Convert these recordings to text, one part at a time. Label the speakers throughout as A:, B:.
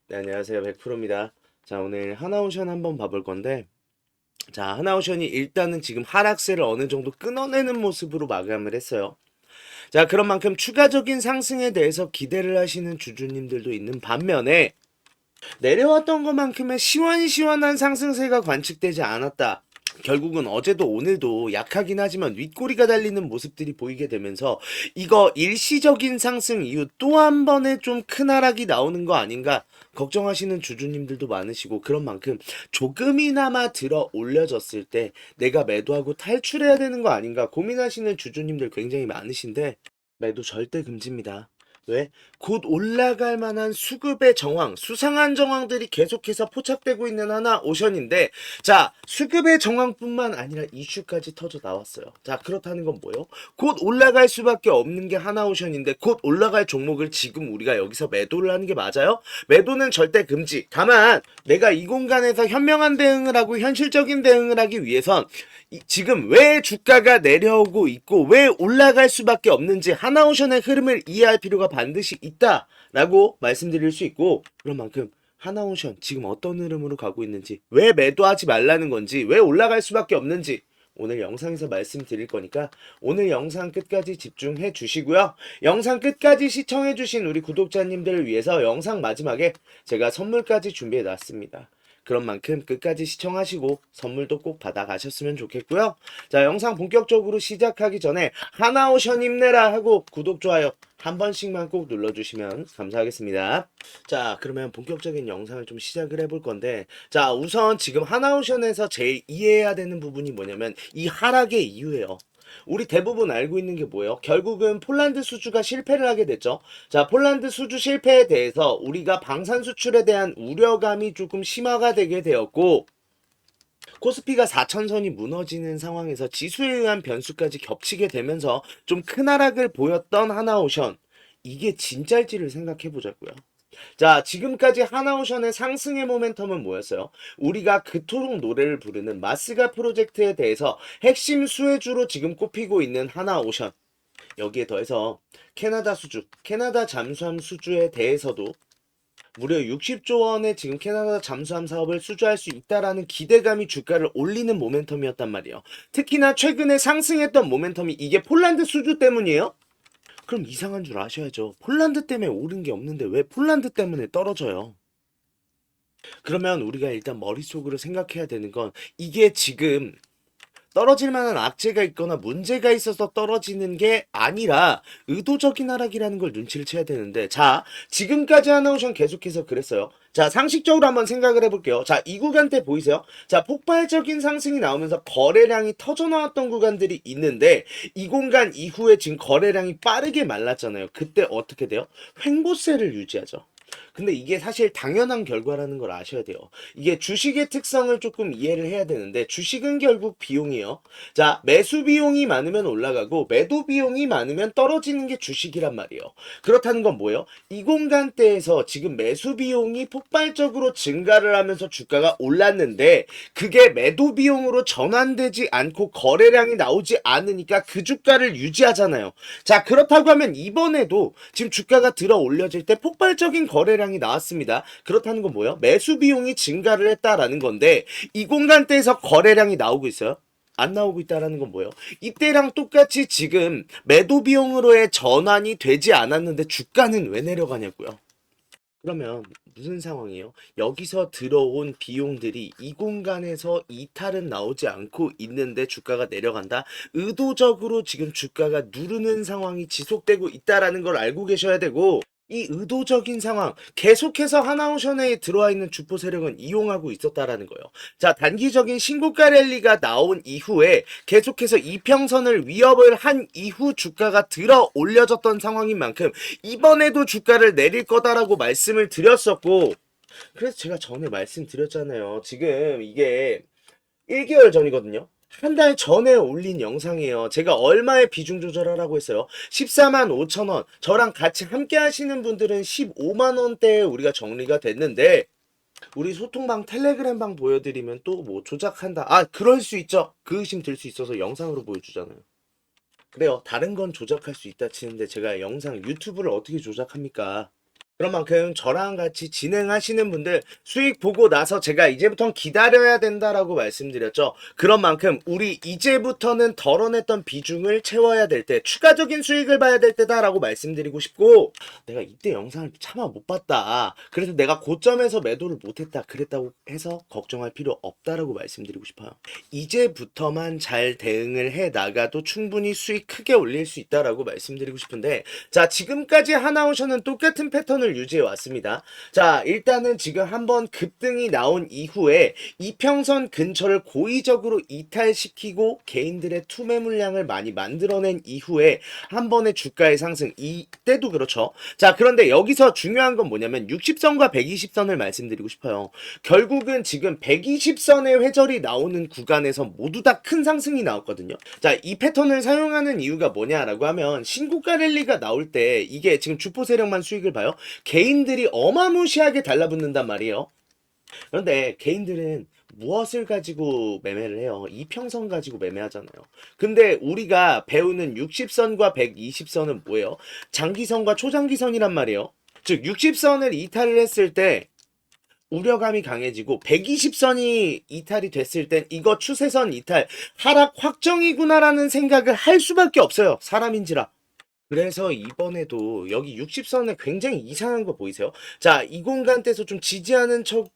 A: 네, 안녕하세요. 100%입니다. 자, 오늘 하나오션 한번 봐볼 건데, 자, 하나오션이 일단은 지금 하락세를 어느 정도 끊어내는 모습으로 마감을 했어요. 자, 그런 만큼 추가적인 상승에 대해서 기대를 하시는 주주님들도 있는 반면에, 내려왔던 것만큼의 시원시원한 상승세가 관측되지 않았다. 결국은 어제도 오늘도 약하긴 하지만 윗꼬리가 달리는 모습들이 보이게 되면서 이거 일시적인 상승 이후 또 한 번의 좀 큰 하락이 나오는 거 아닌가 걱정하시는 주주님들도 많으시고, 그런 만큼 조금이나마 들어 올려졌을 때 내가 매도하고 탈출해야 되는 거 아닌가 고민하시는 주주님들 굉장히 많으신데, 매도 절대 금지입니다. 왜? 곧 올라갈 만한 수급의 정황, 수상한 정황들이 계속해서 포착되고 있는 하나오션인데, 자, 수급의 정황뿐만 아니라 이슈까지 터져 나왔어요. 자, 그렇다는 건 뭐예요? 곧 올라갈 수밖에 없는 게 하나오션인데, 곧 올라갈 종목을 지금 우리가 여기서 매도를 하는 게 맞아요? 매도는 절대 금지. 다만 내가 이 공간에서 현명한 대응을 하고 현실적인 대응을 하기 위해선 지금 왜 주가가 내려오고 있고 왜 올라갈 수밖에 없는지 하나오션의 흐름을 이해할 필요가 반드시 있다라고 말씀드릴 수 있고, 그런 만큼 하나오션 지금 어떤 흐름으로 가고 있는지, 왜 매도하지 말라는 건지, 왜 올라갈 수밖에 없는지 오늘 영상에서 말씀드릴 거니까 오늘 영상 끝까지 집중해 주시고요. 영상 끝까지 시청해 주신 우리 구독자님들을 위해서 영상 마지막에 제가 선물까지 준비해 놨습니다. 그런 만큼 끝까지 시청하시고 선물도 꼭 받아가셨으면 좋겠고요. 자, 영상 본격적으로 시작하기 전에 하나오션 힘내라 하고 구독, 좋아요 한 번씩만 꼭 눌러주시면 감사하겠습니다. 자, 그러면 본격적인 영상을 좀 시작을 해볼 건데, 자, 우선 지금 하나오션에서 제일 이해해야 되는 부분이 뭐냐면 이 하락의 이유예요. 우리 대부분 알고 있는 게 뭐예요? 결국은 폴란드 수주가 실패를 하게 됐죠. 자, 폴란드 수주 실패에 대해서 우리가 방산 수출에 대한 우려감이 조금 심화가 되게 되었고, 코스피가 4천선이 무너지는 상황에서 지수에 의한 변수까지 겹치게 되면서 좀 큰 하락을 보였던 하나오션, 이게 진짜일지를 생각해 보자고요. 자, 지금까지 하나오션의 상승의 모멘텀은 뭐였어요? 우리가 그토록 노래를 부르는 마스가 프로젝트에 대해서 핵심 수혜주로 지금 꼽히고 있는 하나오션, 여기에 더해서 캐나다 수주, 캐나다 잠수함 수주에 대해서도 무려 60조 원의 지금 캐나다 잠수함 사업을 수주할 수 있다라는 기대감이 주가를 올리는 모멘텀이었단 말이에요. 특히나 최근에 상승했던 모멘텀이 이게 폴란드 수주 때문이에요? 그럼 이상한 줄 아셔야죠. 폴란드 때문에 오른 게 없는데 왜 폴란드 때문에 떨어져요? 그러면 우리가 일단 머릿속으로 생각해야 되는 건, 이게 지금 떨어질 만한 악재가 있거나 문제가 있어서 떨어지는 게 아니라 의도적인 하락이라는 걸 눈치를 채야 되는데, 자, 지금까지 하나오션 계속해서 그랬어요. 자, 상식적으로 한번 생각을 해볼게요. 자, 이 구간대 보이세요? 자, 폭발적인 상승이 나오면서 거래량이 터져 나왔던 구간들이 있는데, 이 공간 이후에 지금 거래량이 빠르게 말랐잖아요. 그때 어떻게 돼요? 횡보세를 유지하죠. 근데 이게 사실 당연한 결과라는 걸 아셔야 돼요. 이게 주식의 특성을 조금 이해를 해야 되는데, 주식은 결국 비용이에요. 자, 매수 비용이 많으면 올라가고 매도 비용이 많으면 떨어지는 게 주식이란 말이에요. 그렇다는 건 뭐예요? 이 공간대에서 지금 매수 비용이 폭발적으로 증가를 하면서 주가가 올랐는데, 그게 매도 비용으로 전환되지 않고 거래량이 나오지 않으니까 그 주가를 유지하잖아요. 자, 그렇다고 하면 이번에도 지금 주가가 들어 올려질 때 폭발적인 거래량이 나왔습니다. 그렇다는 건 뭐예요? 매수 비용이 증가를 했다라는 건데, 이 공간대에서 거래량이 나오고 있어요? 안 나오고 있다라는 건 뭐예요? 이때랑 똑같이 지금 매도 비용으로의 전환이 되지 않았는데 주가는 왜 내려가냐고요. 그러면 무슨 상황이에요? 여기서 들어온 비용들이 이 공간에서 이탈은 나오지 않고 있는데 주가가 내려간다? 의도적으로 지금 주가가 누르는 상황이 지속되고 있다라는 걸 알고 계셔야 되고, 이 의도적인 상황 계속해서 하나오션에 들어와 있는 주포 세력은 이용하고 있었다라는 거예요. 자, 단기적인 신고가 랠리가 나온 이후에 계속해서 이평선을 위협을 한 이후 주가가 들어 올려졌던 상황인 만큼 이번에도 주가를 내릴 거다라고 말씀을 드렸었고, 그래서 제가 전에 말씀드렸잖아요. 지금 이게 1개월 전이거든요. 한 달 전에 올린 영상이에요. 제가 얼마에 비중 조절하라고 했어요? 14만 5천 원. 저랑 같이 함께 하시는 분들은 15만 원대에 우리가 정리가 됐는데, 우리 소통방 텔레그램방 보여드리면 또 뭐 조작한다. 아, 그럴 수 있죠. 그 의심 들 수 있어서 영상으로 보여주잖아요. 그래요. 다른 건 조작할 수 있다 치는데 제가 영상 유튜브를 어떻게 조작합니까? 그런 만큼 저랑 같이 진행하시는 분들 수익 보고 나서 제가 이제부터는 기다려야 된다라고 말씀드렸죠. 그런 만큼 우리 이제부터는 덜어냈던 비중을 채워야 될 때, 추가적인 수익을 봐야 될 때다라고 말씀드리고 싶고, 내가 이때 영상을 차마 못 봤다. 그래서 내가 고점에서 매도를 못했다. 그랬다고 해서 걱정할 필요 없다라고 말씀드리고 싶어요. 이제부터만 잘 대응을 해 나가도 충분히 수익 크게 올릴 수 있다라고 말씀드리고 싶은데, 자, 지금까지 하나오션은 똑같은 패턴을 유지해 왔습니다. 자, 일단은 지금 한번 급등이 나온 이후에 이평선 근처를 고의적으로 이탈시키고 개인들의 투매 물량을 많이 만들어낸 이후에 한 번의 주가의 상승, 이때도 그렇죠. 자, 그런데 여기서 중요한 건 뭐냐면 60선과 120선을 말씀드리고 싶어요. 결국은 지금 120선의 회절이 나오는 구간에서 모두 다 큰 상승이 나왔거든요. 자, 이 패턴을 사용하는 이유가 뭐냐라고 하면 신고가 랠리가 나올 때 이게 지금 주포 세력만 수익을 봐요. 개인들이 어마무시하게 달라붙는단 말이에요. 그런데 개인들은 무엇을 가지고 매매를 해요? 이평선 가지고 매매하잖아요. 근데 우리가 배우는 60선과 120선은 뭐예요? 장기선과 초장기선이란 말이에요. 즉 60선을 이탈을 했을 때 우려감이 강해지고 120선이 이탈이 됐을 땐 이거 추세선 이탈 하락 확정이구나라는 생각을 할 수밖에 없어요. 사람인지라. 그래서 이번에도 여기 60선에 굉장히 이상한 거 보이세요? 자, 이 공간대에서 좀 지지하는 척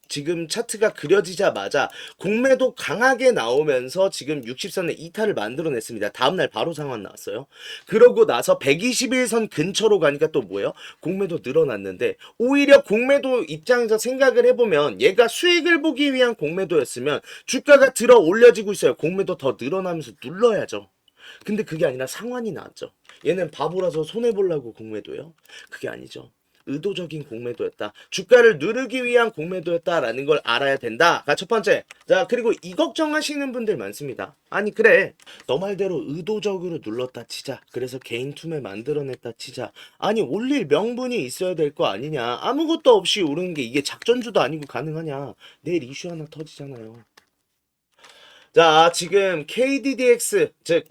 A: 지금 차트가 그려지자마자 공매도 강하게 나오면서 지금 60선의 이탈을 만들어냈습니다. 다음날 바로 상환 나왔어요. 그러고 나서 121선 근처로 가니까 또 뭐예요? 공매도 늘어났는데 오히려 공매도 입장에서 생각을 해보면 얘가 수익을 보기 위한 공매도였으면 주가가 들어 올려지고 있어요. 공매도 더 늘어나면서 눌러야죠. 근데 그게 아니라 상환이 나왔죠. 얘는 바보라서 손해보려고 공매도요? 그게 아니죠. 의도적인 공매도였다. 주가를 누르기 위한 공매도였다라는 걸 알아야 된다가 첫 번째. 자, 그리고 이 걱정하시는 분들 많습니다. 아니, 그래. 너 말대로 의도적으로 눌렀다 치자. 그래서 개인 투매 만들어냈다 치자. 아니, 올릴 명분이 있어야 될 거 아니냐. 아무것도 없이 오르는 게 이게 작전주도 아니고 가능하냐. 내일 이슈 하나 터지잖아요. 자, 지금 KDDX, 즉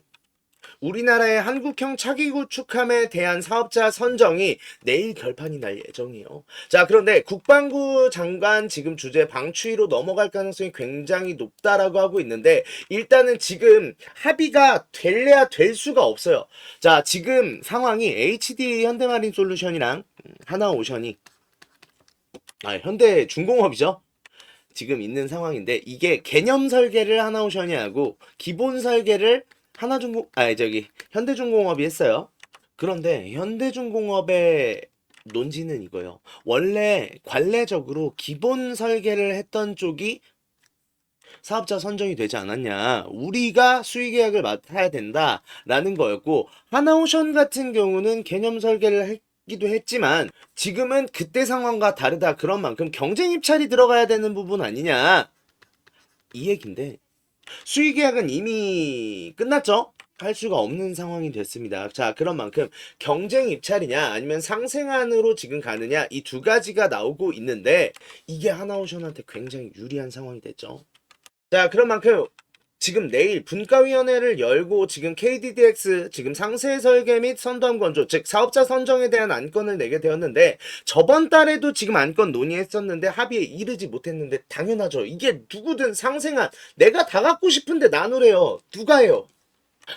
A: 우리나라의 한국형 차기 구축함에 대한 사업자 선정이 내일 결판이 날 예정이에요. 자, 그런데 국방부 장관 지금 주재 방추위로 넘어갈 가능성이 굉장히 높다라고 하고 있는데 일단은 지금 합의가 될래야 될 수가 없어요. 자, 지금 상황이 HD 현대마린 솔루션이랑 하나오션이 현대중공업이죠. 지금 있는 상황인데 이게 개념 설계를 하나오션이 하고 기본 설계를 현대중공업이 했어요. 그런데 현대중공업의 논지는 이거예요. 원래 관례적으로 기본 설계를 했던 쪽이 사업자 선정이 되지 않았냐. 우리가 수익 계약을 맡아야 된다라는 거였고 하나오션 같은 경우는 개념 설계를 하기도 했지만 지금은 그때 상황과 다르다. 그런 만큼 경쟁 입찰이 들어가야 되는 부분 아니냐. 이 얘긴데 수익 계약은 이미 끝났죠? 할 수가 없는 상황이 됐습니다. 자, 그런 만큼 경쟁 입찰이냐 아니면 상생안으로 지금 가느냐 이 두 가지가 나오고 있는데 이게 하나오션한테 굉장히 유리한 상황이 됐죠. 자, 그런 만큼 지금 내일 분과위원회를 열고 지금 KDDX 지금 상세 설계 및 선도함 건조 즉 사업자 선정에 대한 안건을 내게 되었는데 저번 달에도 지금 안건 논의했었는데 합의에 이르지 못했는데 당연하죠. 이게 누구든 상생안 내가 다 갖고 싶은데 나누래요. 누가 해요?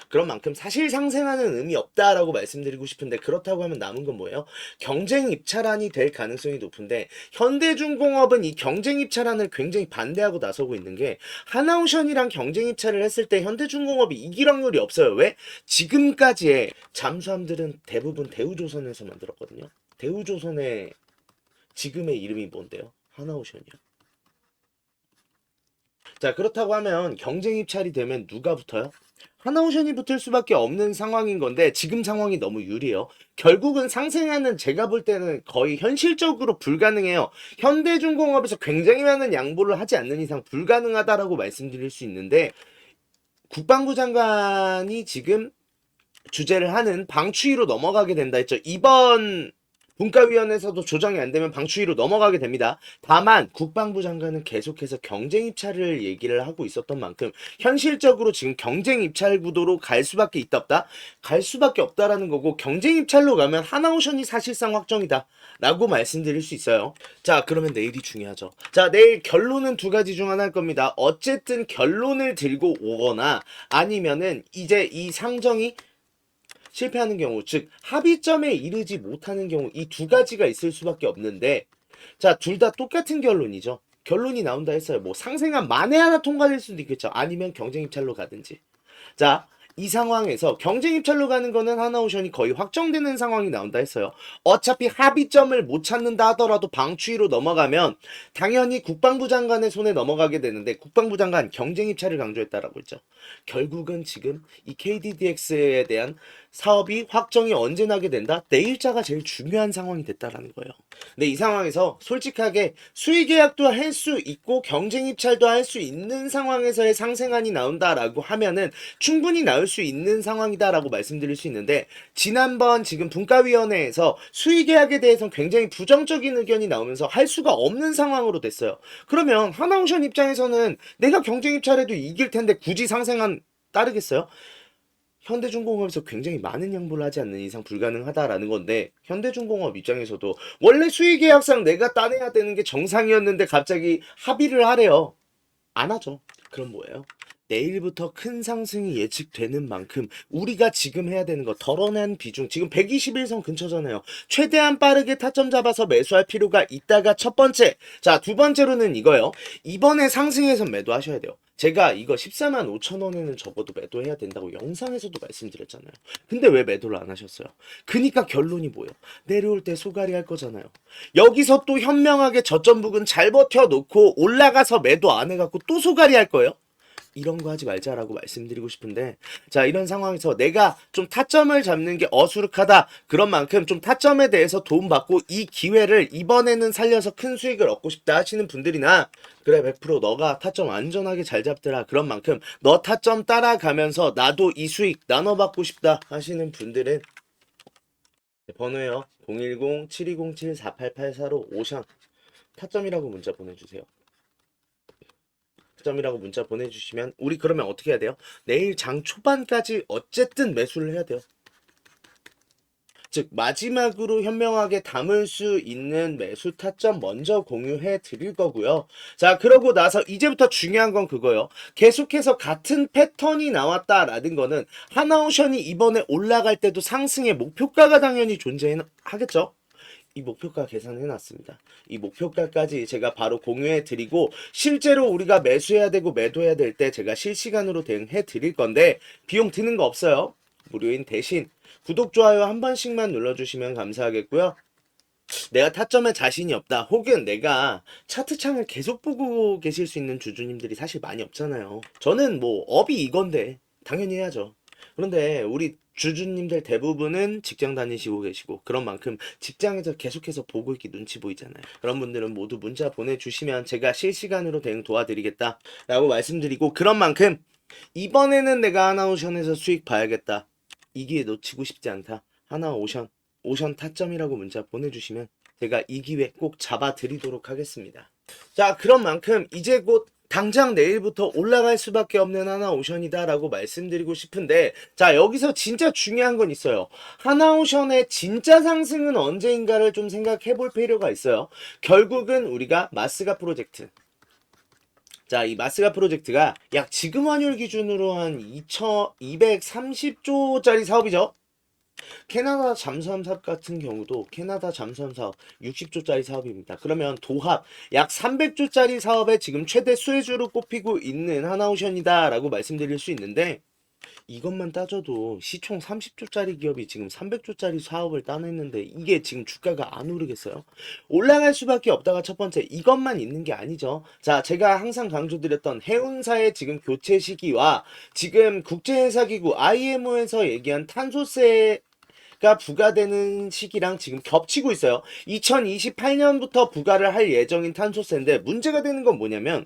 A: 그런 만큼 사실 상생하는 의미 없다라고 말씀드리고 싶은데 그렇다고 하면 남은 건 뭐예요? 경쟁 입찰안이 될 가능성이 높은데 현대중공업은 이 경쟁 입찰안을 굉장히 반대하고 나서고 있는 게 하나오션이랑 경쟁 입찰을 했을 때 현대중공업이 이길 확률이 없어요. 왜? 지금까지의 잠수함들은 대부분 대우조선에서 만들었거든요. 대우조선의 지금의 이름이 뭔데요? 하나오션이요. 자, 그렇다고 하면 경쟁 입찰이 되면 누가 붙어요? 하나오션이 붙을 수밖에 없는 상황인 건데 지금 상황이 너무 유리해요. 결국은 상생하는 제가 볼 때는 거의 현실적으로 불가능해요. 현대중공업에서 굉장히 많은 양보를 하지 않는 이상 불가능하다라고 말씀드릴 수 있는데 국방부 장관이 지금 주재를 하는 방추위로 넘어가게 된다 했죠. 이번 분과위원회에서도 조정이 안 되면 방추위로 넘어가게 됩니다. 다만 국방부 장관은 계속해서 경쟁 입찰을 얘기를 하고 있었던 만큼 현실적으로 지금 경쟁 입찰 구도로 갈 수밖에 있다 없다? 갈 수밖에 없다라는 거고, 경쟁 입찰로 가면 하나오션이 사실상 확정이다 라고 말씀드릴 수 있어요. 자, 그러면 내일이 중요하죠. 자, 내일 결론은 두 가지 중 하나일 겁니다. 어쨌든 결론을 들고 오거나 아니면은 이제 이 상정이 실패하는 경우, 즉 합의점에 이르지 못하는 경우, 이 두 가지가 있을 수밖에 없는데, 자, 둘 다 똑같은 결론이죠. 결론이 나온다 했어요. 뭐 상생안 만에 하나 통과될 수도 있겠죠. 아니면 경쟁 입찰로 가든지. 자, 이 상황에서 경쟁 입찰로 가는 거는 하나오션이 거의 확정되는 상황이 나온다 했어요. 어차피 합의점을 못 찾는다 하더라도 방추위로 넘어가면 당연히 국방부 장관의 손에 넘어가게 되는데, 국방부 장관 경쟁 입찰을 강조했다라고 했죠. 결국은 지금 이 KDDX에 대한 사업이 확정이 언제 나게 된다? 내일자가 제일 중요한 상황이 됐다라는 거예요. 근데 이 상황에서 솔직하게 수의 계약도 할 수 있고 경쟁 입찰도 할 수 있는 상황에서의 상생안이 나온다라고 하면은 충분히 나올 수 있는 상황이다라고 말씀드릴 수 있는데, 지난번 지금 분과위원회에서 수의 계약에 대해서 굉장히 부정적인 의견이 나오면서 할 수가 없는 상황으로 됐어요. 그러면 하나오션 입장에서는 내가 경쟁 입찰해도 이길 텐데 굳이 상생안 따르겠어요? 현대중공업에서 굉장히 많은 양보를 하지 않는 이상 불가능하다라는 건데, 현대중공업 입장에서도 원래 수의계약상 내가 따내야 되는 게 정상이었는데 갑자기 합의를 하래요. 안 하죠. 그럼 뭐예요? 내일부터 큰 상승이 예측되는 만큼 우리가 지금 해야 되는 거, 덜어낸 비중, 지금 121선 근처잖아요. 최대한 빠르게 타점 잡아서 매수할 필요가 있다가 첫 번째. 자, 두 번째로는 이거요. 이번에 상승해서 매도하셔야 돼요. 제가 이거 14만 5천 원에는 적어도 매도해야 된다고 영상에서도 말씀드렸잖아요. 근데 왜 매도를 안 하셨어요? 그니까 결론이 뭐예요? 내려올 때 소갈이 할 거잖아요. 여기서 또 현명하게 저점 부근 잘 버텨놓고 올라가서 매도 안 해갖고 또 소갈이 할 거예요? 이런 거 하지 말자라고 말씀드리고 싶은데, 자, 이런 상황에서 내가 좀 타점을 잡는 게 어수룩하다, 그런 만큼 좀 타점에 대해서 도움받고 이 기회를 이번에는 살려서 큰 수익을 얻고 싶다 하시는 분들이나, 그래 100% 너가 타점 안전하게 잘 잡더라, 그런 만큼 너 타점 따라가면서 나도 이 수익 나눠받고 싶다 하시는 분들은 번호요 010-7207-4884로 오션 타점이라고 문자 보내주세요. 점이라고 문자 보내주시면, 우리 그러면 어떻게 해야 돼요? 내일 장 초반까지 어쨌든 매수를 해야 돼요. 즉 마지막으로 현명하게 담을 수 있는 매수 타점 먼저 공유해 드릴 거고요. 자, 그러고 나서 이제부터 중요한 건 그거예요. 계속해서 같은 패턴이 나왔다라는 거는 하나오션이 이번에 올라갈 때도 상승의 목표가가 당연히 존재하겠죠. 이 목표가 계산해놨습니다. 이 목표가까지 제가 바로 공유해 드리고, 실제로 우리가 매수해야 되고 매도해야 될 때 제가 실시간으로 대응해 드릴 건데, 비용 드는 거 없어요. 무료인 대신 구독, 좋아요 한 번씩만 눌러주시면 감사하겠고요. 내가 타점에 자신이 없다, 혹은 내가 차트창을 계속 보고 계실 수 있는 주주님들이 사실 많이 없잖아요. 저는 뭐 업이 이건데 당연히 해야죠. 그런데 우리 주주님들 대부분은 직장 다니시고 계시고, 그런 만큼 직장에서 계속해서 보고 있기 눈치 보이잖아요. 그런 분들은 모두 문자 보내주시면 제가 실시간으로 대응 도와드리겠다 라고 말씀드리고, 그런 만큼 이번에는 내가 하나오션에서 수익 봐야겠다, 이 기회 놓치고 싶지 않다, 하나오션 오션 타점이라고 문자 보내주시면 제가 이 기회 꼭 잡아드리도록 하겠습니다. 자, 그런 만큼 이제 곧 당장 내일부터 올라갈 수밖에 없는 하나오션이다 라고 말씀드리고 싶은데, 자, 여기서 진짜 중요한 건 있어요. 하나오션의 진짜 상승은 언제인가를 좀 생각해 볼 필요가 있어요. 결국은 우리가 마스가 프로젝트, 자, 이 마스가 프로젝트가 약 지금 환율 기준으로 한 230조짜리 사업이죠. 캐나다 잠수함 사업 같은 경우도 캐나다 잠수함 사업 60조짜리 사업입니다. 그러면 도합 약 300조짜리 사업에 지금 최대 수혜주로 꼽히고 있는 하나오션이다 라고 말씀드릴 수 있는데, 이것만 따져도 시총 30조짜리 기업이 지금 300조짜리 사업을 따냈는데 이게 지금 주가가 안 오르겠어요? 올라갈 수밖에 없다가 첫 번째, 이것만 있는 게 아니죠. 자, 제가 항상 강조드렸던 해운사의 지금 교체 시기와 지금 국제회사기구 IMO에서 얘기한 탄소세 가 부과되는 시기랑 지금 겹치고 있어요. 2028년부터 부과를 할 예정인 탄소세인데, 문제가 되는 건 뭐냐면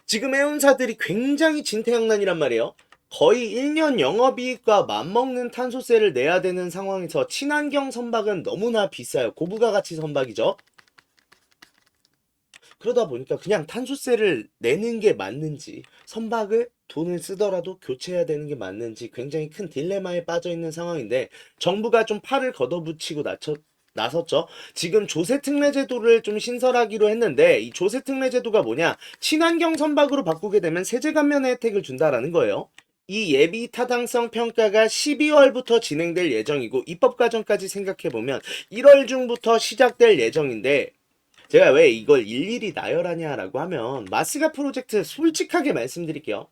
A: 지금 해운사들이 굉장히 진퇴양난이란 말이에요. 거의 1년 영업이익과 맞먹는 탄소세를 내야 되는 상황에서 친환경 선박은 너무나 비싸요. 고부가 가치 선박이죠. 그러다 보니까 그냥 탄소세를 내는 게 맞는지, 선박을 돈을 쓰더라도 교체해야 되는 게 맞는지 굉장히 큰 딜레마에 빠져 있는 상황인데, 정부가 좀 팔을 걷어붙이고 나섰죠. 지금 조세 특례 제도를 좀 신설하기로 했는데, 이 조세 특례 제도가 뭐냐? 친환경 선박으로 바꾸게 되면 세제 감면의 혜택을 준다라는 거예요. 이 예비 타당성 평가가 12월부터 진행될 예정이고, 입법 과정까지 생각해보면 1월 중부터 시작될 예정인데, 제가 왜 이걸 일일이 나열하냐라고 하면, 마스가 프로젝트 솔직하게 말씀드릴게요.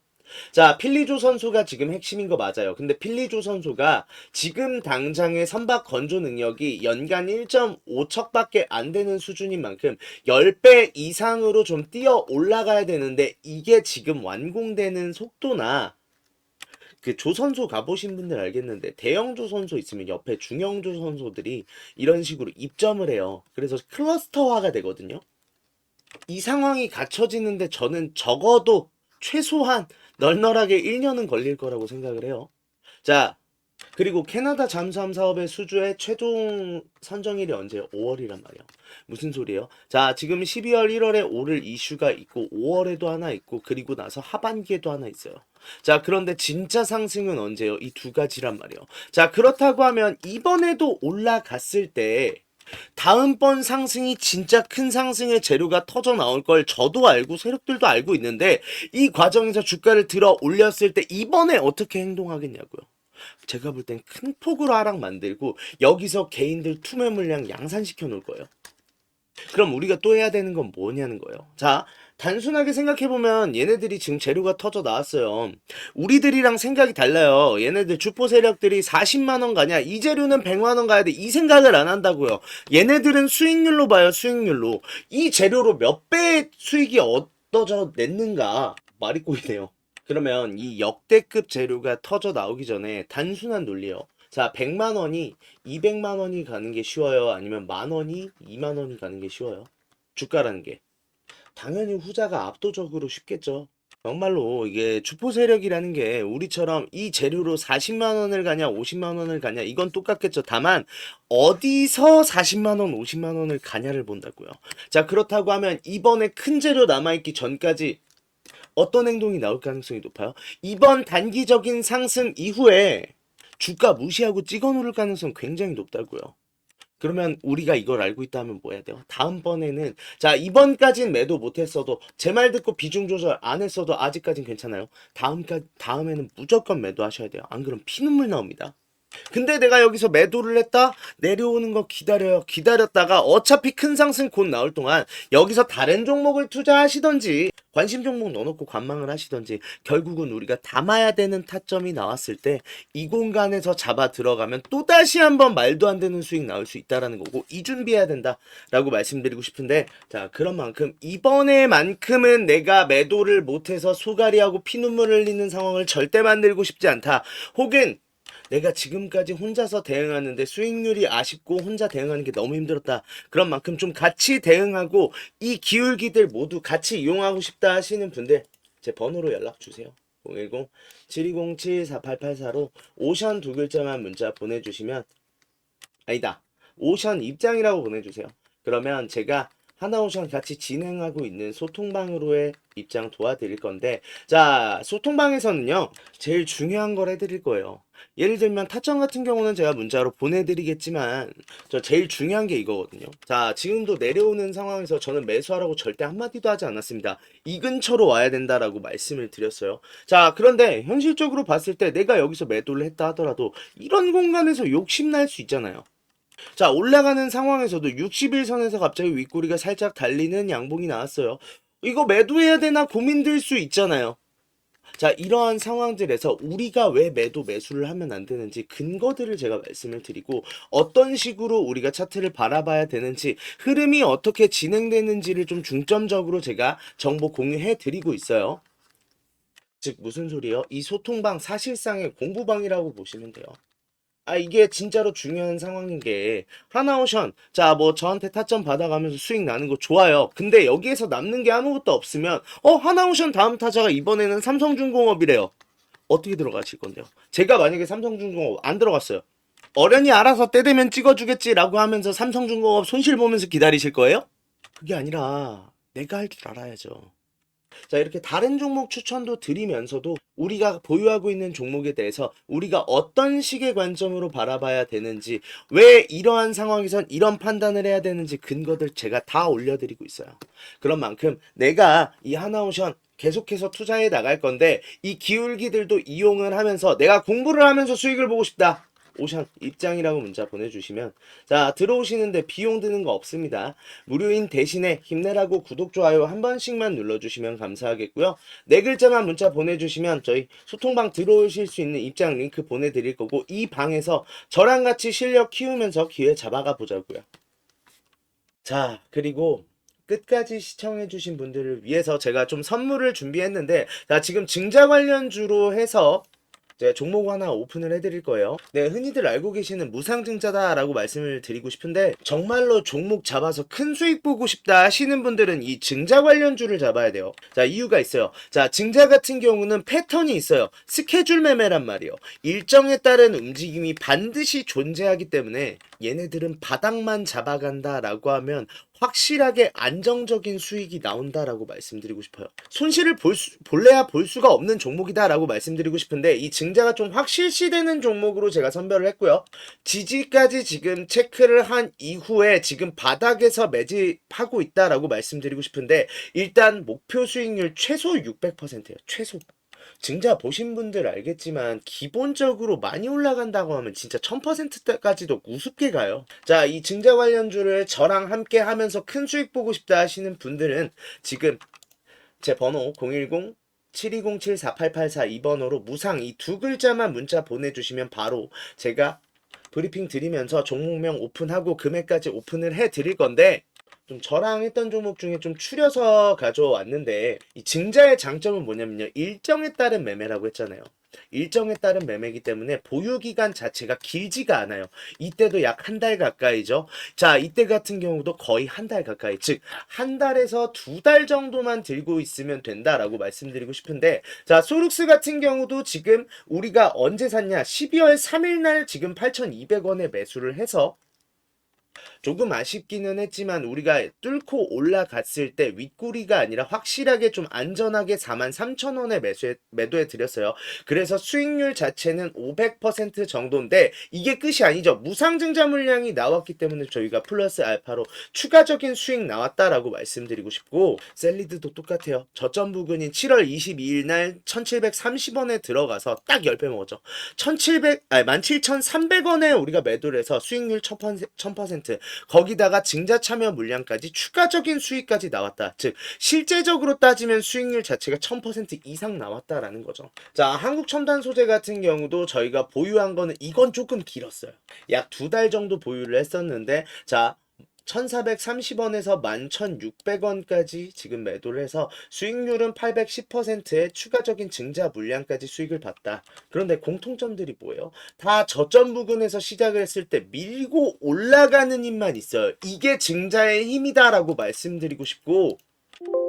A: 자, 필리조 선수가 지금 핵심인 거 맞아요. 근데 필리조 선수가 지금 당장의 선박 건조 능력이 연간 1.5척밖에 안 되는 수준인 만큼 10배 이상으로 좀 뛰어 올라가야 되는데, 이게 지금 완공되는 속도나, 그 조선소 가보신 분들 알겠는데, 대형 조선소 있으면 옆에 중형 조선소들이 이런 식으로 입점을 해요. 그래서 클러스터화가 되거든요. 이 상황이 갖춰지는데 저는 적어도 최소한 널널하게 1년은 걸릴 거라고 생각을 해요. 자, 그리고 캐나다 잠수함 사업의 수주의 최종 선정일이 언제예요? 5월이란 말이에요. 무슨 소리예요? 자, 지금 12월, 1월에 오를 이슈가 있고 5월에도 하나 있고, 그리고 나서 하반기에도 하나 있어요. 자, 그런데 진짜 상승은 언제예요? 이 두 가지란 말이에요. 자, 그렇다고 하면 이번에도 올라갔을 때 다음번 상승이 진짜 큰 상승의 재료가 터져 나올 걸 저도 알고 세력들도 알고 있는데, 이 과정에서 주가를 들어 올렸을 때 이번에 어떻게 행동하겠냐고요. 제가 볼 땐 큰 폭으로 하락 만들고 여기서 개인들 투매 물량 양산시켜 놓을 거예요. 그럼 우리가 또 해야 되는 건 뭐냐는 거예요. 자, 단순하게 생각해보면 얘네들이 지금 재료가 터져 나왔어요. 우리들이랑 생각이 달라요. 얘네들 주포 세력들이 40만원 가냐, 이 재료는 100만원 가야 돼, 이 생각을 안 한다고요. 얘네들은 수익률로 봐요. 수익률로. 이 재료로 몇 배의 수익이 얻어져 냈는가, 말이 꼬이네요. 그러면 이 역대급 재료가 터져 나오기 전에 단순한 논리요. 자, 100만 원이 200만 원이 가는 게 쉬워요? 아니면 만 원이 2만 원이 가는 게 쉬워요? 주가라는 게. 당연히 후자가 압도적으로 쉽겠죠. 정말로 이게 주포 세력이라는 게 우리처럼 이 재료로 40만 원을 가냐 50만 원을 가냐 이건 똑같겠죠. 다만 어디서 40만 원 50만 원을 가냐를 본다고요. 자, 그렇다고 하면 이번에 큰 재료 남아있기 전까지 어떤 행동이 나올 가능성이 높아요? 이번 단기적인 상승 이후에 주가 무시하고 찍어 누를 가능성 굉장히 높다고요. 그러면 우리가 이걸 알고 있다면 뭐 해야 돼요? 다음번에는, 자, 이번까진 매도 못했어도, 제 말 듣고 비중 조절 안 했어도 아직까진 괜찮아요. 다음에는 무조건 매도하셔야 돼요. 안 그러면 피눈물 나옵니다. 근데 내가 여기서 매도를 했다? 내려오는 거 기다려요. 기다렸다가 어차피 큰 상승 곧 나올 동안 여기서 다른 종목을 투자하시던지, 관심 종목 넣어놓고 관망을 하시던지, 결국은 우리가 담아야 되는 타점이 나왔을 때 이 공간에서 잡아 들어가면 또다시 한번 말도 안 되는 수익 나올 수 있다라는 거고, 이 준비해야 된다라고 말씀드리고 싶은데, 자, 그런 만큼 이번에만큼은 내가 매도를 못해서 소가리하고 피눈물 흘리는 상황을 절대 만들고 싶지 않다. 혹은 내가 지금까지 혼자서 대응하는데 수익률이 아쉽고 혼자 대응하는 게 너무 힘들었다. 그런 만큼 좀 같이 대응하고 이 기울기들 모두 같이 이용하고 싶다 하시는 분들, 제 번호로 연락 주세요. 010-7207-4884로 오션 두 글자만 문자 보내주시면, 아니다, 오션 입장이라고 보내주세요. 그러면 제가 하나오션 같이 진행하고 있는 소통방으로의 입장 도와드릴 건데, 자, 소통방에서는요 제일 중요한 걸 해드릴 거예요. 예를 들면 타점 같은 경우는 제가 문자로 보내드리겠지만, 저 제일 중요한 게 이거거든요. 자, 지금도 내려오는 상황에서 저는 매수하라고 절대 한마디도 하지 않았습니다. 이 근처로 와야 된다라고 말씀을 드렸어요. 자, 그런데 현실적으로 봤을 때 내가 여기서 매도를 했다 하더라도 이런 공간에서 욕심날 수 있잖아요. 자, 올라가는 상황에서도 60일선에서 갑자기 윗꼬리가 살짝 달리는 양봉이 나왔어요. 이거 매도해야 되나 고민될 수 있잖아요. 자, 이러한 상황들에서 우리가 왜 매도 매수를 하면 안 되는지 근거들을 제가 말씀을 드리고, 어떤 식으로 우리가 차트를 바라봐야 되는지, 흐름이 어떻게 진행되는지를 좀 중점적으로 제가 정보 공유해 드리고 있어요. 즉 무슨 소리예요? 이 소통방 사실상의 공부방이라고 보시면 돼요. 아, 이게 진짜로 중요한 상황인 게, 하나오션, 자, 뭐 저한테 타점 받아가면서 수익 나는 거 좋아요. 근데 여기에서 남는 게 아무것도 없으면, 하나오션 다음 타자가 이번에는 삼성중공업이래요. 어떻게 들어가실 건데요? 제가 만약에 삼성중공업 안 들어갔어요. 어련히 알아서 때 되면 찍어주겠지라고 하면서 삼성중공업 손실 보면서 기다리실 거예요? 그게 아니라 내가 할 줄 알아야죠. 자, 이렇게 다른 종목 추천도 드리면서도 우리가 보유하고 있는 종목에 대해서 우리가 어떤 식의 관점으로 바라봐야 되는지, 왜 이러한 상황에선 이런 판단을 해야 되는지 근거들 제가 다 올려드리고 있어요. 그런 만큼 내가 이 하나오션 계속해서 투자해 나갈 건데 이 기울기들도 이용을 하면서 내가 공부를 하면서 수익을 보고 싶다. 오션 입장이라고 문자 보내주시면, 자, 들어오시는데 비용 드는 거 없습니다. 무료인 대신에 힘내라고 구독, 좋아요 한 번씩만 눌러주시면 감사하겠고요. 네 글자만 문자 보내주시면 저희 소통방 들어오실 수 있는 입장 링크 보내드릴 거고, 이 방에서 저랑 같이 실력 키우면서 기회 잡아가 보자고요. 자, 그리고 끝까지 시청해주신 분들을 위해서 제가 좀 선물을 준비했는데, 자, 지금 증자 관련주로 해서 제가 종목 하나 오픈을 해드릴 거예요. 네, 흔히들 알고 계시는 무상증자다라고 말씀을 드리고 싶은데, 정말로 종목 잡아서 큰 수익 보고 싶다 하시는 분들은 이 증자 관련주를 잡아야 돼요. 자, 이유가 있어요. 자, 증자 같은 경우는 패턴이 있어요. 스케줄 매매란 말이에요. 일정에 따른 움직임이 반드시 존재하기 때문에 얘네들은 바닥만 잡아간다라고 하면 확실하게 안정적인 수익이 나온다라고 말씀드리고 싶어요. 손실을 볼래야 볼 수가 없는 종목이다라고 말씀드리고 싶은데, 이 증자가 좀 확실시되는 종목으로 제가 선별을 했고요. 지지까지 지금 체크를 한 이후에 지금 바닥에서 매집하고 있다라고 말씀드리고 싶은데, 일단 목표 수익률 최소 600%예요. 최소. 증자 보신 분들 알겠지만 기본적으로 많이 올라간다고 하면 진짜 1000%까지도 우습게 가요. 자, 이 증자 관련주를 저랑 함께 하면서 큰 수익 보고 싶다 하시는 분들은 지금 제 번호 010 7207-4884 이 번호로 무상 이 두 글자만 문자 보내주시면 바로 제가 브리핑 드리면서 종목명 오픈하고 금액까지 오픈을 해 드릴 건데, 좀 저랑 했던 종목 중에 좀 추려서 가져왔는데, 이 증자의 장점은 뭐냐면요, 일정에 따른 매매라고 했잖아요. 일정에 따른 매매이기 때문에 보유 기간 자체가 길지가 않아요. 이때도 약 한 달 가까이죠. 자, 이때 같은 경우도 거의 한 달 가까이, 즉 한 달에서 두 달 정도만 들고 있으면 된다라고 말씀드리고 싶은데, 자, 소룩스 같은 경우도 지금 우리가 언제 샀냐, 12월 3일 날 지금 8,200원에 매수를 해서 조금 아쉽기는 했지만 우리가 뚫고 올라갔을 때 윗꼬리가 아니라 확실하게 좀 안전하게 43,000원에 매도해 드렸어요. 그래서 수익률 자체는 500% 정도인데 이게 끝이 아니죠. 무상증자 물량이 나왔기 때문에 저희가 플러스 알파로 추가적인 수익 나왔다라고 말씀드리고 싶고, 셀리드도 똑같아요. 저점 부근인 7월 22일 날 1730원에 들어가서 딱 10배 먹었죠. 17,300원에 우리가 매도를 해서 수익률 1000%, 거기다가 증자 참여 물량까지 추가적인 수익까지 나왔다. 즉 실제적으로 따지면 수익률 자체가 1000% 이상 나왔다라는 거죠. 자, 한국첨단 소재 같은 경우도 저희가 보유한 거는 이건 조금 길었어요. 약 두 달 정도 보유를 했었는데, 자, 1430원에서 11,600원까지 지금 매도를 해서 수익률은 810%의 추가적인 증자 물량까지 수익을 봤다. 그런데 공통점들이 뭐예요? 다 저점 부근에서 시작을 했을 때 밀고 올라가는 힘만 있어요. 이게 증자의 힘이다라고 말씀드리고 싶고,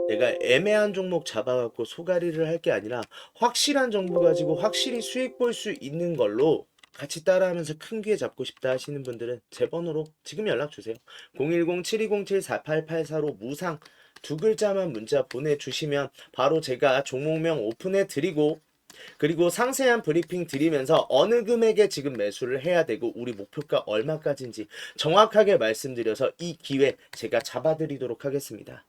A: 내가 애매한 종목 잡아갖고 소가리를 할 게 아니라 확실한 정보 가지고 확실히 수익 볼 수 있는 걸로 같이 따라하면서 큰 기회 잡고 싶다 하시는 분들은 제 번호로 지금 연락 주세요. 010-7207-4884로 무상 두 글자만 문자 보내주시면 바로 제가 종목명 오픈해 드리고, 그리고 상세한 브리핑 드리면서 어느 금액에 지금 매수를 해야 되고 우리 목표가 얼마까지인지 정확하게 말씀드려서 이 기회 제가 잡아드리도록 하겠습니다.